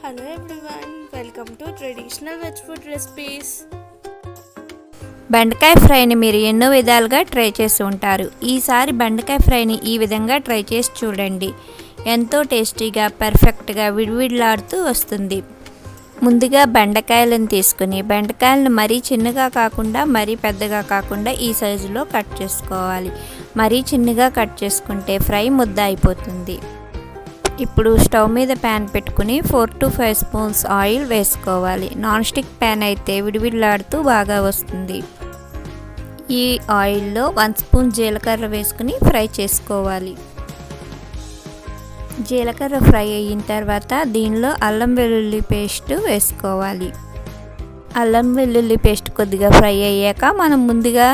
Hello everyone, welcome to traditional veg food recipes. బెండకాయ ఫ్రైని మీరు ఎన్నో విధాలుగా ట్రై చేసి ఉంటారు. ఈసారి బెండకాయ ఫ్రైని ఈ విధంగా ట్రై చేసి చూడండి. ఎంతో టేస్టీగా పర్ఫెక్ట్గా విడివిడిలాడుతూ వస్తుంది. ముందుగా బెండకాయలను తీసుకుని బెండకాయలను మరీ చిన్నగా కాకుండా మరీ పెద్దగా కాకుండా ఈ సైజులో కట్ చేసుకోవాలి. మరీ చిన్నగా కట్ చేసుకుంటే ఫ్రై ముద్ద అయిపోతుంది. ఇప్పుడు స్టవ్ మీద ప్యాన్ పెట్టుకుని 4 to 5 స్పూన్స్ ఆయిల్ వేసుకోవాలి. నాన్ స్టిక్ ప్యాన్ అయితే విడివిడిలాడుతూ బాగా వస్తుంది. ఈ ఆయిల్లో 1 స్పూన్ జీలకర్ర వేసుకుని ఫ్రై చేసుకోవాలి. జీలకర్ర ఫ్రై అయిన తర్వాత దీనిలో అల్లం వెల్లుల్లి పేస్ట్ వేసుకోవాలి. అల్లం వెల్లుల్లి పేస్ట్ కొద్దిగా ఫ్రై అయ్యాక మనం ముందుగా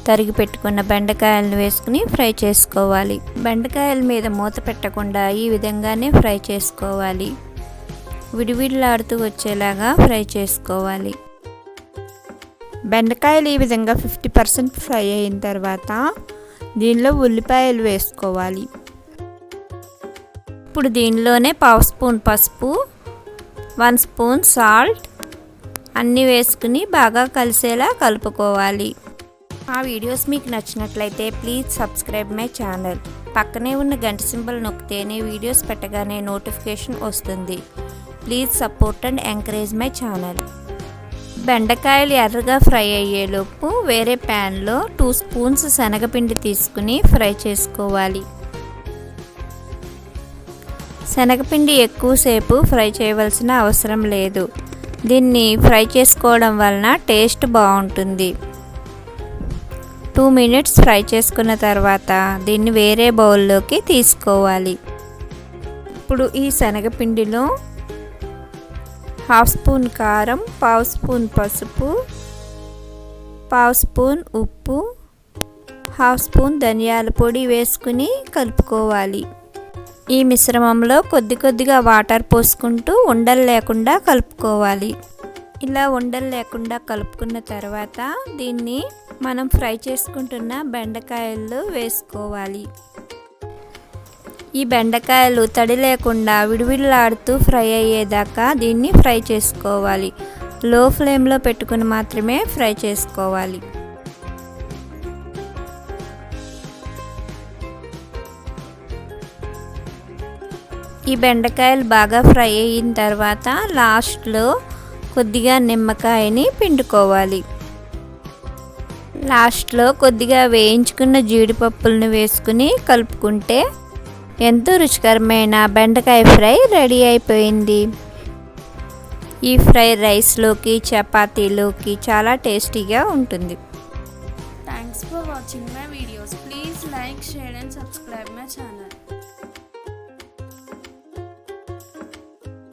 తరిగి పెట్టుకున్న బెండకాయలను వేసుకుని ఫ్రై చేసుకోవాలి. బెండకాయల మీద మూత పెట్టకుండా ఈ విధంగానే ఫ్రై చేసుకోవాలి. విడివిడిలాడుతూ వచ్చేలాగా ఫ్రై చేసుకోవాలి. బెండకాయలు ఈ విధంగా 50% ఫ్రై అయిన తర్వాత దీనిలో ఉల్లిపాయలు వేసుకోవాలి. ఇప్పుడు దీనిలోనే 1/2 స్పూన్ పసుపు, 1 స్పూన్ సాల్ట్ అన్నీ వేసుకుని బాగా కలిసేలా కలుపుకోవాలి. ఆ వీడియోస్ మీకు నచ్చినట్లయితే ప్లీజ్ సబ్స్క్రైబ్ మై ఛానల్. పక్కనే ఉన్న గంట సింబల్ నొక్కితేనే వీడియోస్ పెట్టగానే నోటిఫికేషన్ వస్తుంది. Please support and encourage my channel. బెండకాయలు ఎర్రగా ఫ్రై అయ్యేలోపు వేరే ప్యాన్లో 2 స్పూన్స్ శనగపిండి తీసుకుని ఫ్రై చేసుకోవాలి. శనగపిండి ఎక్కువసేపు ఫ్రై చేయవలసిన అవసరం లేదు. దీన్ని ఫ్రై చేసుకోవడం వలన టేస్ట్ బాగుంటుంది. 2 మినిట్స్ ఫ్రై చేసుకున్న తర్వాత దీన్ని వేరే బౌల్లోకి తీసుకోవాలి. ఇప్పుడు ఈ శనగపిండిలో 1/2 స్పూన్ కారం, 1/2 స్పూన్ పసుపు, 1/2 స్పూన్ ఉప్పు, 1/2 స్పూన్ ధనియాల పొడి వేసుకుని కలుపుకోవాలి. ఈ మిశ్రమంలో కొద్దిగా వాటర్ పోసుకుంటూ ఉండలు లేకుండా కలుపుకోవాలి. ఇలా ఉండలు లేకుండా కలుపుకున్న తర్వాత దీన్ని మనం ఫ్రై చేసుకుంటున్న బెండకాయల్లో వేసుకోవాలి. ఈ బెండకాయలు తడి లేకుండా విడివిడిలాడుతూ ఫ్రై అయ్యేదాకా దీన్ని ఫ్రై చేసుకోవాలి. లో ఫ్లేమ్లో పెట్టుకుని మాత్రమే ఫ్రై చేసుకోవాలి. ఈ బెండకాయలు బాగా ఫ్రై అయిన తర్వాత లాస్ట్లో కొద్దిగా నిమ్మకాయని పిండుకోవాలి. లాస్ట్లో కొద్దిగా వేయించుకున్న జీడిపప్పులను వేసుకుని కలుపుకుంటే ఎంతో రుచికరమైన బెండకాయ ఫ్రై రెడీ అయిపోయింది. ఈ ఫ్రై రైస్లోకి చపాతీలోకి చాలా టేస్టీగా ఉంటుంది. Thanks for watching my videos. Please like, share and subscribe my channel.